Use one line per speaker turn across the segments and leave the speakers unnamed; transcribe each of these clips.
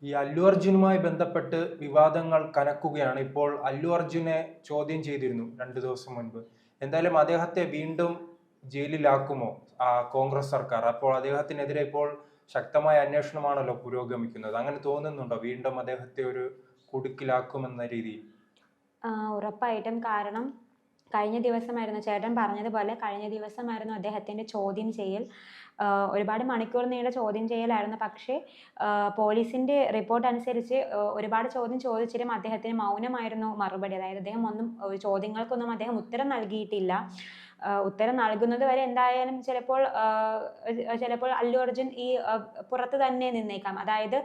ഈ അല്ലു അർജുനുമായി ബന്ധപ്പെട്ട് വിവാദങ്ങൾ കനക്കുകയാണ്. ഇപ്പോൾ അല്ലു അർജുനെ ചോദ്യം ചെയ്തിരുന്നു 2 ദിവസം മുൻപ്. എന്തായാലും അദ്ദേഹത്തെ വീണ്ടും ജയിലിലാക്കുമോ കോൺഗ്രസ് സർക്കാർ? അപ്പോൾ അദ്ദേഹത്തിനെതിരെ ഇപ്പോൾ ശക്തമായ അന്വേഷണമാണല്ലോ പുരോഗമിക്കുന്നത്. അങ്ങനെ തോന്നുന്നുണ്ടോ വീണ്ടും അദ്ദേഹത്തെ ഒരു കുടുക്കിലാക്കുമെന്ന രീതിയിൽ?
ഉറപ്പായിട്ടും. കാരണം കഴിഞ്ഞ ദിവസമായിരുന്നു ചേട്ടൻ പറഞ്ഞതുപോലെ കഴിഞ്ഞ ദിവസമായിരുന്നു അദ്ദേഹത്തിൻ്റെ ചോദ്യം ചെയ്യൽ. ഒരുപാട് മണിക്കൂർ നീണ്ട ചോദ്യം ചെയ്യലായിരുന്നു. പക്ഷേ പോലീസിൻ്റെ റിപ്പോർട്ട് അനുസരിച്ച് ഒരുപാട് ചോദ്യം ചോദിച്ചിട്ടും അദ്ദേഹത്തിന് മൗനമായിരുന്നു മറുപടി. അതായത് അദ്ദേഹം ഒന്നും ചോദ്യങ്ങൾക്കൊന്നും അദ്ദേഹം ഉത്തരം നൽകിയിട്ടില്ല. ഉത്തരം നൽകുന്നത് വരെ എന്തായാലും ചിലപ്പോൾ അല്ലു അർജുൻ പുറത്ത് തന്നെ നിന്നേക്കാം. അതായത്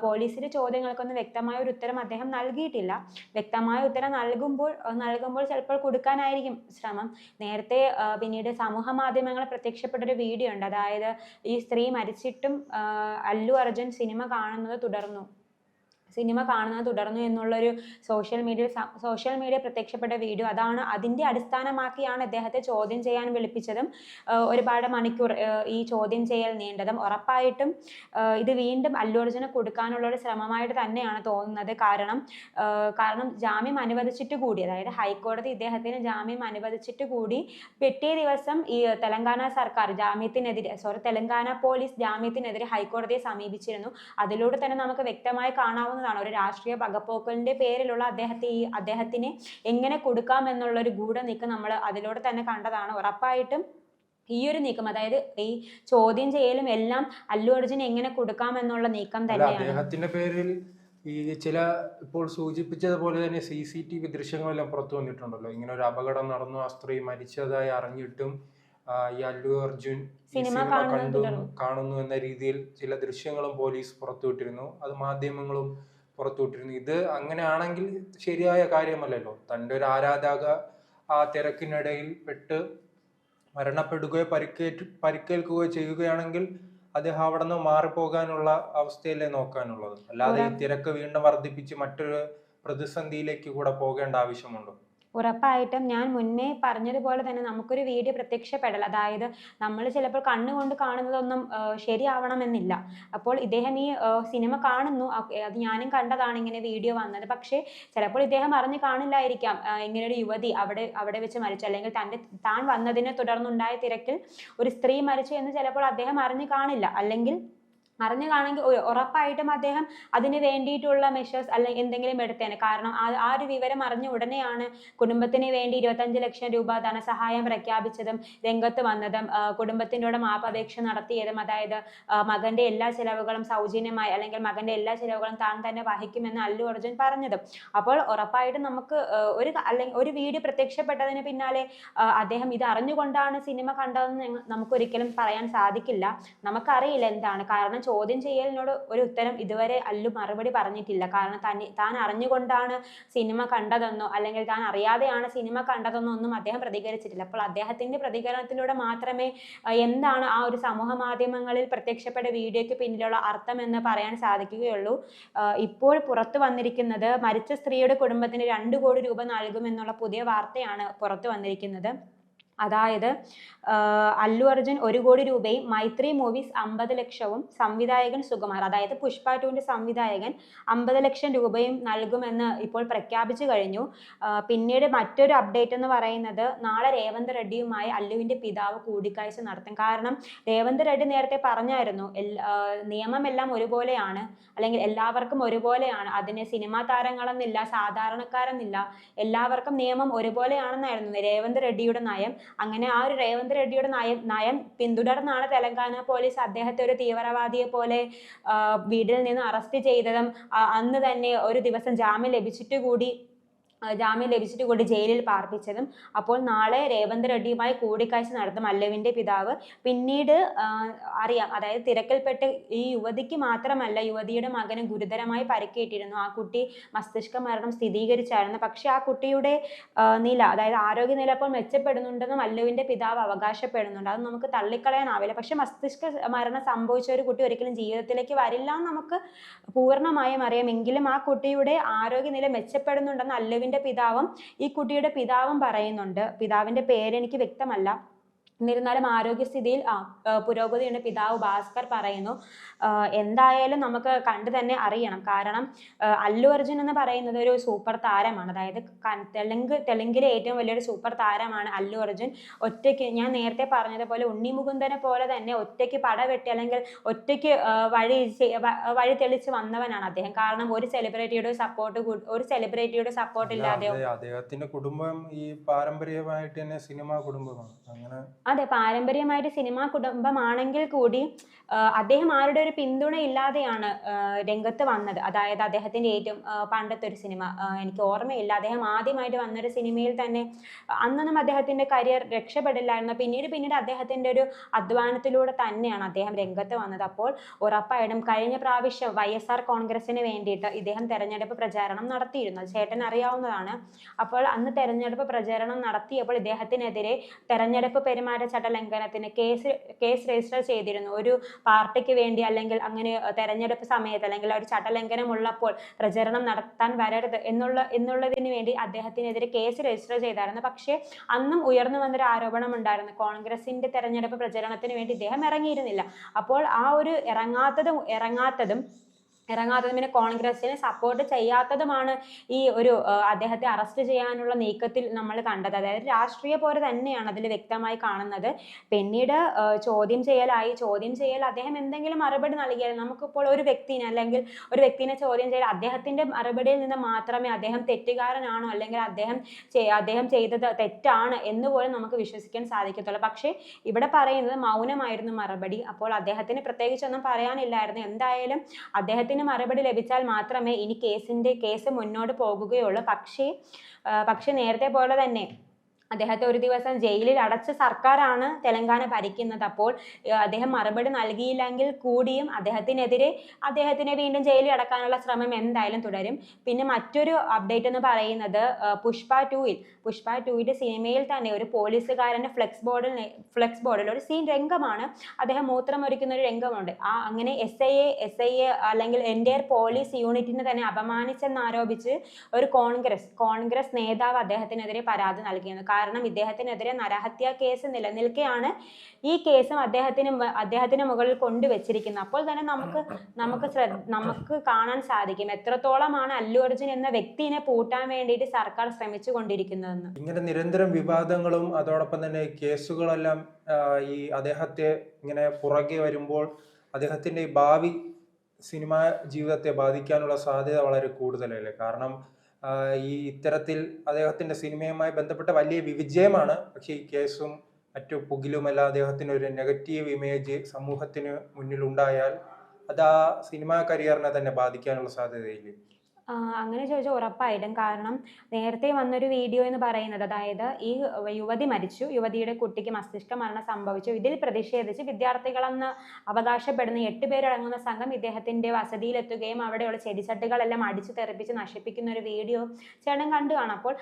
പോലീസിന്റെ ചോദ്യങ്ങൾക്കൊന്നും വ്യക്തമായ ഒരു ഉത്തരം അദ്ദേഹം നൽകിയിട്ടില്ല. വ്യക്തമായ ഉത്തരം നൽകുമ്പോൾ ചിലപ്പോൾ കൊടുക്കാനായിരിക്കും ശ്രമം. നേരത്തെ പിന്നീട് സമൂഹ മാധ്യമങ്ങളിൽ പ്രത്യക്ഷപ്പെട്ടൊരു വീഡിയോ ഉണ്ട്. അതായത് ഈ സ്ത്രീ മരിച്ചിട്ടും അല്ലു അർജുൻ സിനിമ കാണുന്നത് തുടർന്നു എന്നുള്ളൊരു സോഷ്യൽ മീഡിയ പ്രത്യക്ഷപ്പെട്ട വീഡിയോ. അതിൻ്റെ അടിസ്ഥാനമാക്കിയാണ് അദ്ദേഹത്തെ ചോദ്യം ചെയ്യാൻ വിളിപ്പിച്ചതും ഒരുപാട് മണിക്കൂർ ഈ ചോദ്യം ചെയ്യൽ നീണ്ടതും. ഉറപ്പായിട്ടും ഇത് വീണ്ടും അല്ലു അർജുനെ കൊടുക്കാനുള്ള ഒരു ശ്രമമായിട്ട് തന്നെയാണ് തോന്നുന്നത്. കാരണം ജാമ്യം അനുവദിച്ചിട്ട് കൂടി, അതായത് ഹൈക്കോടതി ഇദ്ദേഹത്തിന് ജാമ്യം അനുവദിച്ചിട്ട് കൂടി പിറ്റേ ദിവസം ഈ തെലങ്കാന പോലീസ് ജാമ്യത്തിനെതിരെ ഹൈക്കോടതിയെ സമീപിച്ചിരുന്നു. അതിലൂടെ തന്നെ നമുക്ക് വ്യക്തമായി കാണാവുന്നതാണ് ഒരു രാഷ്ട്രീയ പകപോക്കലിന്റെ പേരിലുള്ള അദ്ദേഹത്തിനെ എങ്ങനെ കൊടുക്കാം എന്നുള്ളൊരു ഗൂഢനീക്കം നമ്മൾ അതിലൂടെ തന്നെ കണ്ടതാണ്. ഉറപ്പായിട്ടും ഈ ഒരു നീക്കം, അതായത് ഈ ചോദ്യം ചെയ്യലും എല്ലാം അല്ലു അർജുൻ എങ്ങനെ കൊടുക്കാം എന്നുള്ള നീക്കം തന്നെയാണ്.
അദ്ദേഹത്തിന്റെ പേരിൽ ഈ ഇപ്പോൾ സൂചിപ്പിച്ചതുപോലെ തന്നെ CCTV ദൃശ്യങ്ങളെല്ലാം പുറത്തു വന്നിട്ടുണ്ടല്ലോ. ഇങ്ങനെ ഒരു അപകടം നടന്നു, ആ സ്ത്രീ മരിച്ചതായി അറിഞ്ഞിട്ടും ഈ അല്ലു അർജുൻ സിനിമ കാണുന്നു എന്ന രീതിയിൽ ചില ദൃശ്യങ്ങളും പോലീസ് പുറത്തുവിട്ടിരുന്നു. അത് മാധ്യമങ്ങളും പുറത്തുവിട്ടിരുന്നു. ഇത് അങ്ങനെയാണെങ്കിൽ ശരിയായ കാര്യമല്ലല്ലോ. തൻ്റെ ഒരു ആരാധക ആ തിരക്കിനിടയിൽ പെട്ട് മരണപ്പെടുകയോ പരിക്കേൽക്കുകയോ ചെയ്യുകയാണെങ്കിൽ അദ്ദേഹം അവിടെ നിന്ന് മാറിപ്പോകാനുള്ള അവസ്ഥയല്ലേ നോക്കാനുള്ളത്. അല്ലാതെ ഈ തിരക്ക് വീണ്ടും വർദ്ധിപ്പിച്ച് മറ്റൊരു പ്രതിസന്ധിയിലേക്ക് കൂടെ പോകേണ്ട ആവശ്യമുണ്ടോ?
ഉറപ്പായിട്ടും ഞാൻ മുന്നേ പറഞ്ഞതുപോലെ തന്നെ നമുക്കൊരു വീഡിയോ പ്രത്യക്ഷപ്പെടൽ, അതായത് നമ്മൾ ചിലപ്പോൾ കണ്ണുകൊണ്ട് കാണുന്നതൊന്നും ശരിയാവണമെന്നില്ല. അപ്പോൾ ഇദ്ദേഹം ഈ സിനിമ കാണുന്നു, അത് ഞാനും കണ്ടതാണ് ഇങ്ങനെ വീഡിയോ വന്നത്. പക്ഷേ ചിലപ്പോൾ ഇദ്ദേഹം അറിഞ്ഞു കാണില്ലായിരിക്കാം ഇങ്ങനൊരു യുവതി അവിടെ വെച്ച് മരിച്ചു, അല്ലെങ്കിൽ താൻ വന്നതിനെ തുടർന്നുണ്ടായ തിരക്കിൽ ഒരു സ്ത്രീ മരിച്ചു എന്ന് ചിലപ്പോൾ അദ്ദേഹം അറിഞ്ഞു കാണില്ല. അല്ലെങ്കിൽ അറിഞ്ഞതാണെങ്കിൽ ഉറപ്പായിട്ടും അദ്ദേഹം അതിന് വേണ്ടിയിട്ടുള്ള മെഷേഴ്സ് അല്ലെങ്കിൽ എന്തെങ്കിലും എടുത്തേനെ. കാരണം ആ ഒരു വിവരം അറിഞ്ഞ ഉടനെയാണ് കുടുംബത്തിന് വേണ്ടി 25 ലക്ഷം രൂപ ധനസഹായം പ്രഖ്യാപിച്ചതും രംഗത്ത് വന്നതും കുടുംബത്തിനോട് മാപ്പപേക്ഷ നടത്തിയതും. അതായത് മകന്റെ എല്ലാ ചിലവുകളും സൗജന്യമായി, അല്ലെങ്കിൽ മകന്റെ എല്ലാ ചിലവുകളും താൻ തന്നെ വഹിക്കുമെന്ന് അല്ലു അർജുൻ പറഞ്ഞതും. അപ്പോൾ ഉറപ്പായിട്ടും നമുക്ക് ഒരു വീഡിയോ പ്രത്യക്ഷപ്പെട്ടതിന് പിന്നാലെ അദ്ദേഹം ഇത് അറിഞ്ഞുകൊണ്ടാണ് സിനിമ കണ്ടതെന്ന് നമുക്കൊരിക്കലും പറയാൻ സാധിക്കില്ല. നമുക്കറിയില്ല എന്താണ് കാരണം. ചോദ്യം ചെയ്യലിനോട് ഒരു ഉത്തരം ഇതുവരെ അല്ലു മറുപടി പറഞ്ഞിട്ടില്ല. കാരണം താൻ അറിഞ്ഞുകൊണ്ടാണ് സിനിമ കണ്ടതെന്നോ അല്ലെങ്കിൽ താൻ അറിയാതെയാണ് സിനിമ കണ്ടതെന്നോ ഒന്നും അദ്ദേഹം പ്രതികരിച്ചിട്ടില്ല. അപ്പോൾ അദ്ദേഹത്തിന്റെ പ്രതികരണത്തിലൂടെ മാത്രമേ എന്താണ് ആ ഒരു സമൂഹ മാധ്യമങ്ങളിൽ പ്രത്യക്ഷപ്പെട്ട വീഡിയോയ്ക്ക് പിന്നിലുള്ള അർത്ഥം എന്ന് പറയാൻ സാധിക്കുകയുള്ളൂ. ഇപ്പോൾ പുറത്തു വന്നിരിക്കുന്നത് മരിച്ച സ്ത്രീയുടെ കുടുംബത്തിന് 2 കോടി രൂപ നൽകുമെന്നുള്ള പുതിയ വാർത്തയാണ് പുറത്തു വന്നിരിക്കുന്നത്. അതായത് അല്ലു അർജുൻ 1 കോടി രൂപയും മൈത്രി മൂവീസ് 50 ലക്ഷവും സംവിധായകൻ സുകുമാർ, അതായത് പുഷ്പ 2ന്റെ സംവിധായകൻ 50 ലക്ഷം രൂപയും നൽകുമെന്ന് ഇപ്പോൾ പ്രഖ്യാപിച്ചു കഴിഞ്ഞു. പിന്നീട് മറ്റൊരു അപ്ഡേറ്റ് എന്ന് പറയുന്നത് നാളെ രേവന്ത് റെഡ്ഡിയുമായി അല്ലുവിന്റെ പിതാവ് കൂടിക്കാഴ്ച നടത്തും. കാരണം രേവന്ത് റെഡ്ഡി നേരത്തെ പറഞ്ഞായിരുന്നു നിയമമെല്ലാം ഒരുപോലെയാണ്, അല്ലെങ്കിൽ എല്ലാവർക്കും ഒരുപോലെയാണ്, അതിന് സിനിമാ താരങ്ങളെന്നില്ല, സാധാരണക്കാരെന്നില്ല, എല്ലാവർക്കും നിയമം ഒരുപോലെയാണെന്നായിരുന്നു രേവന്ത് റെഡ്ഡിയുടെ നയം. അങ്ങനെ ആ ഒരു രേവന്ത് റെഡ്ഡിയുടെ നയം പിന്തുടർന്നാണ് തെലങ്കാന പോലീസ് അദ്ദേഹത്തെ ഒരു തീവ്രവാദിയെ പോലെ വീട്ടിൽ നിന്ന് അറസ്റ്റ് ചെയ്തതും അന്ന് തന്നെ ഒരു ദിവസം ജാമ്യം ലഭിച്ചിട്ട് കൂടി ജയിലിൽ പാർപ്പിച്ചതും. അപ്പോൾ നാളെ രേവന്ത് റെഡ്ഡിയുമായി കൂടിക്കാഴ്ച നടത്തും അല്ലുവിന്റെ പിതാവ്. പിന്നീട് അറിയാം, അതായത് തിരക്കിൽപ്പെട്ട് ഈ യുവതിക്ക് മാത്രമല്ല, യുവതിയുടെ മകന് ഗുരുതരമായി പരിക്കേറ്റിരുന്നു. ആ കുട്ടി മസ്തിഷ്ക മരണം സ്ഥിരീകരിച്ചായിരുന്നു. പക്ഷെ ആ കുട്ടിയുടെ നില, അതായത് ആരോഗ്യനില ഇപ്പോൾ മെച്ചപ്പെടുന്നുണ്ടെന്നും അല്ലുവിന്റെ പിതാവ് അവകാശപ്പെടുന്നുണ്ട്. അത് നമുക്ക് തള്ളിക്കളയാനാവില്ല. പക്ഷെ മസ്തിഷ്ക മരണം സംഭവിച്ച ഒരു കുട്ടി ഒരിക്കലും ജീവിതത്തിലേക്ക് വരില്ല എന്ന് നമുക്ക് പൂർണ്ണമായും അറിയാം. എങ്കിലും ആ കുട്ടിയുടെ ആരോഗ്യനില മെച്ചപ്പെടുന്നുണ്ടെന്ന് അല്ലുവിന്റെ പിതാവും ഈ കുട്ടിയുടെ പിതാവും പറയുന്നുണ്ട്. പിതാവിന്റെ പേര് എനിക്ക് വ്യക്തമല്ല. എന്നിരുന്നാലും ആരോഗ്യസ്ഥിതിയിൽ പുരോഗതിയുണ്ട് പിതാവ് ഭാസ്കർ പറയുന്നു. എന്തായാലും നമുക്ക് കണ്ടു തന്നെ അറിയണം. കാരണം അല്ലു അർജുൻ എന്ന് പറയുന്നത് ഒരു സൂപ്പർ താരമാണ്. അതായത് തെലുങ്കിലെ ഏറ്റവും വലിയൊരു സൂപ്പർ താരമാണ് അല്ലു അർജുൻ. ഒറ്റയ്ക്ക് ഞാൻ നേരത്തെ പറഞ്ഞതുപോലെ ഉണ്ണി മുകുന്ദനെ പോലെ തന്നെ ഒറ്റയ്ക്ക് പടവെട്ടി അല്ലെങ്കിൽ ഒറ്റയ്ക്ക് വഴി തെളിച്ച് വന്നവനാണ് അദ്ദേഹം. കാരണം ഒരു സെലിബ്രിറ്റിയുടെ സപ്പോർട്ട് ഇല്ലാതെ
അദ്ദേഹത്തിന്റെ കുടുംബം ഈ പാരമ്പര്യമായിട്ട് തന്നെ സിനിമാ കുടുംബമാണ്. അങ്ങനെ
അതെ, പാരമ്പര്യമായിട്ട് സിനിമാ കുടുംബമാണെങ്കിൽ കൂടി അദ്ദേഹം ആരുടെ ഒരു പിന്തുണ ഇല്ലാതെയാണ് രംഗത്ത് വന്നത്. അതായത് അദ്ദേഹത്തിന്റെ ഏറ്റവും പണ്ടത്തെ ഒരു സിനിമ എനിക്ക് ഓർമ്മയില്ല, അദ്ദേഹം ആദ്യമായിട്ട് വന്നൊരു സിനിമയിൽ തന്നെ അന്നൊന്നും അദ്ദേഹത്തിന്റെ കരിയർ രക്ഷപ്പെടില്ലായിരുന്നു. പിന്നീട് അദ്ദേഹത്തിന്റെ ഒരു അധ്വാനത്തിലൂടെ തന്നെയാണ് അദ്ദേഹം രംഗത്ത് വന്നത്. അപ്പോൾ ഉറപ്പായിട്ടും കഴിഞ്ഞ പ്രാവശ്യം YSR കോൺഗ്രസിന് വേണ്ടിയിട്ട് ഇദ്ദേഹം തെരഞ്ഞെടുപ്പ് പ്രചാരണം നടത്തിയിരുന്നു. ചേട്ടൻ അറിയാവുന്നതാണ്. അപ്പോൾ അന്ന് തെരഞ്ഞെടുപ്പ് പ്രചാരണം നടത്തിയപ്പോൾ ഇദ്ദേഹത്തിനെതിരെ തെരഞ്ഞെടുപ്പ് പെരുമാറ്റച്ചട്ട ലംഘനത്തിന് കേസ് രജിസ്റ്റർ ചെയ്തിരുന്നു. ഒരു പാർട്ടിക്ക് വേണ്ടി അല്ലെങ്കിൽ അങ്ങനെ തെരഞ്ഞെടുപ്പ് സമയത്ത് അല്ലെങ്കിൽ ഒരു ചട്ടലംഘനം ഉള്ളപ്പോൾ പ്രചരണം നടത്താൻ വരരുത് എന്നുള്ളതിന് വേണ്ടി അദ്ദേഹത്തിനെതിരെ കേസ് രജിസ്റ്റർ ചെയ്തായിരുന്നു. പക്ഷേ അന്നും ഉയർന്നു വന്നൊരു ആരോപണം ഉണ്ടായിരുന്നു, കോൺഗ്രസിന്റെ തെരഞ്ഞെടുപ്പ് പ്രചരണത്തിന് വേണ്ടി ഇദ്ദേഹം ഇറങ്ങിയിരുന്നില്ല. അപ്പോൾ ആ ഒരു ഇറങ്ങാത്തതും പിന്നെ കോൺഗ്രസിനെ സപ്പോർട്ട് ചെയ്യാത്തതുമാണ് ഈ ഒരു അദ്ദേഹത്തെ അറസ്റ്റ് ചെയ്യാനുള്ള നീക്കത്തിൽ നമ്മൾ കണ്ടത്. അതായത് രാഷ്ട്രീയ പോലെ തന്നെയാണ് അതിൽ വ്യക്തമായി കാണുന്നത്. പിന്നീട് ചോദ്യം ചെയ്യൽ അദ്ദേഹം എന്തെങ്കിലും മറുപടി നൽകിയാൽ നമുക്കിപ്പോൾ ഒരു വ്യക്തിനെ ചോദ്യം ചെയ്യൽ അദ്ദേഹത്തിന്റെ മറുപടിയിൽ നിന്ന് മാത്രമേ അദ്ദേഹം തെറ്റുകാരനാണോ അല്ലെങ്കിൽ അദ്ദേഹം ചെയ്തത് തെറ്റാണ് എന്ന് പോലും നമുക്ക് വിശ്വസിക്കാൻ സാധിക്കത്തുള്ളൂ. പക്ഷേ ഇവിടെ പറയുന്നത് മൗനമായിരുന്നു മറുപടി. അപ്പോൾ അദ്ദേഹത്തിന് പ്രത്യേകിച്ചൊന്നും പറയാനില്ലായിരുന്നു. എന്തായാലും അദ്ദേഹത്തിന് മറുപടി ലഭിച്ചാൽ മാത്രമേ ഇനി കേസ് മുന്നോട്ട് പോകുകയുള്ളൂ. പക്ഷേ നേരത്തെ പോലെ തന്നെ അദ്ദേഹത്തെ ഒരു ദിവസം ജയിലിൽ അടച്ച സർക്കാരാണ് തെലങ്കാന ഭരിക്കുന്നത്. അപ്പോൾ അദ്ദേഹം മറുപടി നൽകിയില്ലെങ്കിൽ കൂടിയും അദ്ദേഹത്തിനെ വീണ്ടും ജയിലിൽ അടക്കാനുള്ള ശ്രമം എന്തായാലും തുടരും. പിന്നെ മറ്റൊരു അപ്ഡേറ്റ് എന്ന് പറയുന്നത് പുഷ്പ 2 സിനിമയിൽ തന്നെ ഒരു പോലീസുകാരന്റെ ഫ്ലെക്സ് ബോർഡിൽ ഒരു സീൻ രംഗമാണ്. അദ്ദേഹം മൂത്രമൊഴിക്കുന്ന ഒരു രംഗമുണ്ട്. അങ്ങനെ SIA അല്ലെങ്കിൽ എൻറ്റയർ പോലീസ് യൂണിറ്റിനെ തന്നെ അപമാനിച്ചെന്നാരോപിച്ച് ഒരു കോൺഗ്രസ് നേതാവ് അദ്ദേഹത്തിനെതിരെ പരാതി നൽകിയത്. കാരണം ഇദ്ദേഹത്തിനെതിരെ നരഹത്യാ കേസ് നിലനിൽക്കെയാണ് ഈ കേസും അദ്ദേഹത്തിന് മുകളിൽ കൊണ്ടുവച്ചിരിക്കുന്നത്. അപ്പോൾ തന്നെ നമുക്ക് കാണാൻ സാധിക്കും എത്രത്തോളമാണ് അല്ലു അർജുൻ എന്ന വ്യക്തിയെ പൂട്ടാൻ വേണ്ടിയിട്ട് സർക്കാർ ശ്രമിച്ചു കൊണ്ടിരിക്കുന്നതെന്ന്.
ഇങ്ങനെ നിരന്തരം വിവാദങ്ങളും അതോടൊപ്പം തന്നെ കേസുകളെല്ലാം ഈ അദ്ദേഹത്തെ ഇങ്ങനെ പുറകെ വരുമ്പോൾ അദ്ദേഹത്തിന്റെ ഭാവി സിനിമാ ജീവിതത്തെ ബാധിക്കാനുള്ള സാധ്യത വളരെ കൂടുതലല്ലേ? കാരണം ഈ ഇത്തരത്തിൽ അദ്ദേഹത്തിന്റെ സിനിമയുമായി ബന്ധപ്പെട്ട വലിയ വിജയമാണ്. പക്ഷേ ഈ കേസും മറ്റു പുകിലുമെല്ലാം അദ്ദേഹത്തിന് ഒരു നെഗറ്റീവ് ഇമേജ് സമൂഹത്തിന് മുന്നിൽ ഉണ്ടായാൽ അത് ആ സിനിമാ കരിയറിനെ തന്നെ ബാധിക്കാനുള്ള സാധ്യതയില്ലേ?
അങ്ങനെ ചോദിച്ചാൽ ഉറപ്പായിട്ടും. കാരണം നേരത്തെ വന്നൊരു വീഡിയോ എന്ന് പറയുന്നത്, അതായത് ഈ യുവതി മരിച്ചു, യുവതിയുടെ കുട്ടിക്ക് മസ്തിഷ്ക മരണം സംഭവിച്ചു. ഇതിൽ പ്രതിഷേധിച്ച് വിദ്യാർത്ഥികളെന്ന് അവകാശപ്പെടുന്ന 8 പേരടങ്ങുന്ന സംഘം ഇദ്ദേഹത്തിന്റെ വസതിയിലെത്തുകയും അവിടെയുള്ള ചെടിച്ചട്ടികളെല്ലാം അടിച്ചു തെറിപ്പിച്ച് നശിപ്പിക്കുന്ന ഒരു വീഡിയോ ചേട്ടൻ കണ്ടു കാണാം. അപ്പോൾ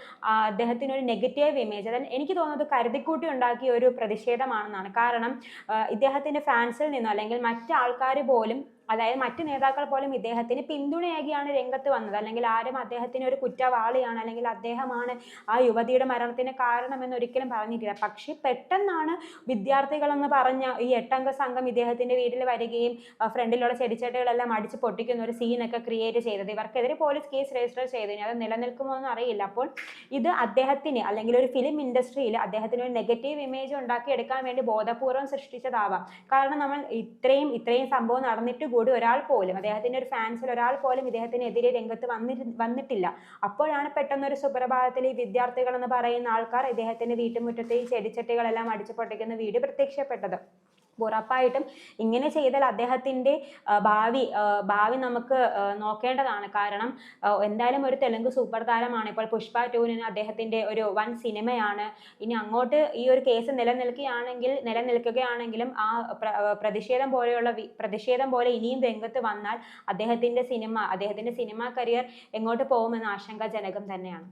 അദ്ദേഹത്തിന് ഒരു നെഗറ്റീവ് ഇമേജ്, അതായത് എനിക്ക് തോന്നുന്നത് കരുതിക്കൂട്ടി ഉണ്ടാക്കിയ ഒരു പ്രതിഷേധമാണെന്നാണ്. കാരണം ഇദ്ദേഹത്തിന്റെ ഫാൻസിൽ നിന്നോ അല്ലെങ്കിൽ മറ്റു ആൾക്കാർ പോലും, അതായത് മറ്റു നേതാക്കൾ പോലും ഇദ്ദേഹത്തിന് പിന്തുണയാകിയാണ് രംഗത്ത് വന്നത്. അല്ലെങ്കിൽ ആരും അദ്ദേഹത്തിന് ഒരു കുറ്റവാളിയാണ് അല്ലെങ്കിൽ അദ്ദേഹമാണ് ആ യുവതിയുടെ മരണത്തിന് കാരണമെന്ന് ഒരിക്കലും പറഞ്ഞിട്ടില്ല. പക്ഷെ പെട്ടെന്നാണ് വിദ്യാർത്ഥികളെന്ന് പറഞ്ഞ ഈ 8 അംഗ സംഘം ഇദ്ദേഹത്തിന്റെ വീട്ടിൽ വരികയും ഫ്രണ്ടിലുള്ള ചെടിച്ചട്ടികളെല്ലാം അടിച്ച് പൊട്ടിക്കുന്ന ഒരു സീനൊക്കെ ക്രിയേറ്റ് ചെയ്തത്. ഇവർക്കെതിരെ പോലീസ് കേസ് രജിസ്റ്റർ ചെയ്തു. അത് നിലനിൽക്കുമോ എന്ന് അറിയില്ല. അപ്പോൾ ഇത് അദ്ദേഹത്തിന് അല്ലെങ്കിൽ ഒരു ഫിലിം ഇൻഡസ്ട്രിയിൽ അദ്ദേഹത്തിന് ഒരു നെഗറ്റീവ് ഇമേജ് ഉണ്ടാക്കിയെടുക്കാൻ വേണ്ടി ബോധപൂർവം സൃഷ്ടിച്ചതാവാം. കാരണം നമ്മൾ ഇത്രയും സംഭവം നടന്നിട്ട് കൂടി അദ്ദേഹത്തിന്റെ ഒരു ഫാൻസിൽ ഒരാൾ പോലും ഇദ്ദേഹത്തിനെതിരെ രംഗത്ത് വന്നിട്ടില്ല. അപ്പോഴാണ് പെട്ടെന്നൊരു സുപ്രഭാതത്തിൽ ഈ വിദ്യാർത്ഥികൾ എന്ന് പറയുന്ന ആൾക്കാർ ഇദ്ദേഹത്തിന്റെ വീട്ടുമുറ്റത്തെ ഈ ചെടിച്ചട്ടികളെല്ലാം അടിച്ചു പൊട്ടിക്കുന്ന വീഡിയോ പ്രത്യക്ഷപ്പെട്ടത്. ഉറപ്പായിട്ടും ഇങ്ങനെ ചെയ്താൽ അദ്ദേഹത്തിന്റെ ഭാവി നമുക്ക് നോക്കേണ്ടതാണ്. കാരണം എന്തായാലും ഒരു തെലുങ്ക് സൂപ്പർ താരമാണ്. ഇപ്പോൾ പുഷ്പ 2 അദ്ദേഹത്തിന്റെ ഒരു വൻ സിനിമയാണ്. ഇനി അങ്ങോട്ട് ഈ ഒരു കേസ് നിലനിൽക്കുകയാണെങ്കിലും ആ പ്രതിഷേധം പോലെ ഇനിയും രംഗത്ത് വന്നാൽ അദ്ദേഹത്തിന്റെ സിനിമാ കരിയർ എങ്ങോട്ട് പോകുമെന്ന ആശങ്കാജനകം തന്നെയാണ്.